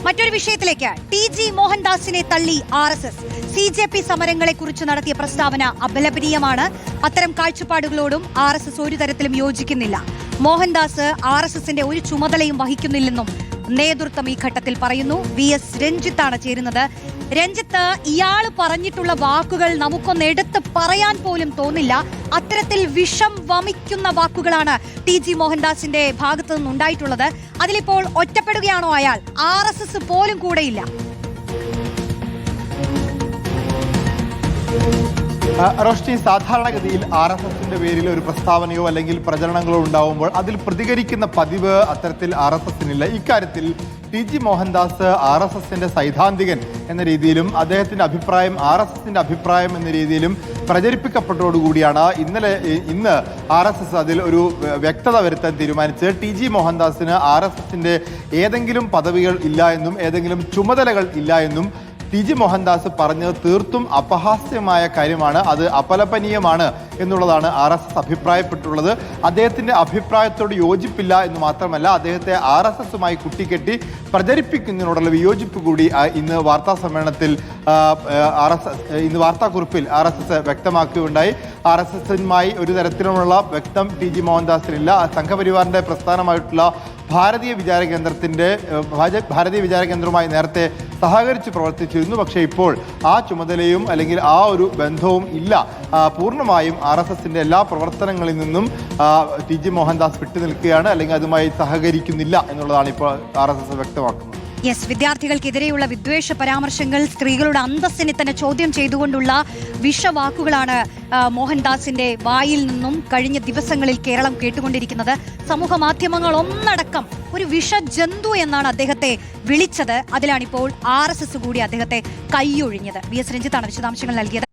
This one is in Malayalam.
മറ്റൊരു വിഷയത്തിലേക്ക് ടി.ജി. മോഹൻദാസിനെ തള്ളി RSS. CJP സമരങ്ങളെ കുറിച്ച് നടത്തിയ പ്രസ്താവന അപലപനീയമാണ്. അത്തരം കാഴ്ചപ്പാടുകളോടും RSS ഒരു തരത്തിലും യോജിക്കുന്നില്ല. മോഹൻദാസ് RSSന്റെ ഒരു ചുമതലയും വഹിക്കുന്നില്ലെന്നും നേതൃത്വം ഈ ഘട്ടത്തിൽ പറയുന്നു. VS രഞ്ജിത്താണ് ചേരുന്നത്. രഞ്ജിത്ത്, ഇയാള് പറഞ്ഞിട്ടുള്ള വാക്കുകൾ നമുക്കൊന്ന് എടുത്ത് പറയാൻ പോലും തോന്നില്ല. അത്തരത്തിൽ വിഷം വമിക്കുന്ന വാക്കുകളാണ് ടി.ജി. മോഹൻദാസിന്റെ ഭാഗത്തു നിന്നുണ്ടായിട്ടുള്ളത്. അതിലിപ്പോൾ ഒറ്റപ്പെടുകയാണോ അയാൾ? RSS പോലും കൂടെയില്ല. റോഷ്നി, സാധാരണഗതിയിൽ RSSന്റെ പേരിൽ ഒരു പ്രസ്താവനയോ അല്ലെങ്കിൽ പ്രചരണങ്ങളോ ഉണ്ടാവുമ്പോൾ അതിൽ പ്രതികരിക്കുന്ന പതിവ് അത്തരത്തിൽ RSSനില്ല. ഇക്കാര്യത്തിൽ ടി.ജി. മോഹൻദാസ് RSSന്റെ സൈദ്ധാന്തികൻ എന്ന രീതിയിലും അദ്ദേഹത്തിന്റെ അഭിപ്രായം RSSന്റെ അഭിപ്രായം എന്ന രീതിയിലും പ്രചരിപ്പിക്കപ്പെട്ടതോടുകൂടിയാണ് ഇന്ന് RSS അതിൽ ഒരു വ്യക്തത വരുത്താൻ തീരുമാനിച്ച് ടി.ജി. മോഹൻദാസിന് RSSന്റെ ഏതെങ്കിലും പദവികൾ ഇല്ല എന്നും ഏതെങ്കിലും ചുമതലകൾ ഇല്ല എന്നും ടി.ജി. മോഹൻദാസ് പറഞ്ഞത് തീർത്തും അപഹാസ്യമായ കാര്യമാണ്. അത് അപലപനീയമാണ് എന്നുള്ളതാണ് RSS അഭിപ്രായപ്പെട്ടുള്ളത്. അദ്ദേഹത്തിന്റെ അഭിപ്രായത്തോട് യോജിപ്പില്ല എന്ന് മാത്രമല്ല, അദ്ദേഹത്തെ RSSുമായി കുട്ടിക്കെട്ടി പ്രചരിപ്പിക്കുന്നതിനോടുള്ള വിയോജിപ്പ് കൂടി ഇന്ന് വാർത്താ സമ്മേളനത്തിൽ ഇന്ന് വാർത്താക്കുറിപ്പിൽ RSS വ്യക്തമാക്കുകയുണ്ടായി. RSSുമായി ഒരു തരത്തിലുമുള്ള വ്യക്തം ടി.ജി. മോഹൻദാസിനില്ല. സംഘപരിവാറിന്റെ പ്രസ്ഥാനമായിട്ടുള്ള ഭാരതീയ വിചാര കേന്ദ്രവുമായി നേരത്തെ സഹകരിച്ച് പ്രവർത്തിച്ചിരുന്നു. പക്ഷേ ഇപ്പോൾ ആ ചുമതലയും അല്ലെങ്കിൽ ആ ഒരു ബന്ധവും ഇല്ല. പൂർണ്ണമായും RSSന്റെ എല്ലാ പ്രവർത്തനങ്ങളിൽ നിന്നും ടി.ജി. മോഹൻദാസ് വിട്ടുനിൽക്കുകയാണ്, അല്ലെങ്കിൽ അതുമായി സഹകരിക്കുന്നില്ല എന്നുള്ളതാണ് ഇപ്പോൾ RSS വ്യക്തമാക്കുന്നത്. വിദ്യാർത്ഥികൾക്കെതിരെയുള്ള വിദ്വേഷ പരാമർശങ്ങൾ, സ്ത്രീകളുടെ അന്തസ്സിനെ തന്നെ ചോദ്യം ചെയ്തുകൊണ്ടുള്ള വിഷവാക്കുകളാണ് മോഹൻദാസിന്റെ വായിൽ നിന്നും കഴിഞ്ഞ ദിവസങ്ങളിൽ കേരളം കേട്ടുകൊണ്ടിരിക്കുന്നത്. സമൂഹ മാധ്യമങ്ങൾ ഒന്നടക്കം ഒരു വിഷജന്തു എന്നാണ് അദ്ദേഹത്തെ വിളിച്ചത്. അതിലാണിപ്പോൾ RSS കൂടി അദ്ദേഹത്തെ കൈയൊഴിഞ്ഞത്. VS രഞ്ജിത്താണ് വിശദാംശങ്ങൾ നൽകിയത്.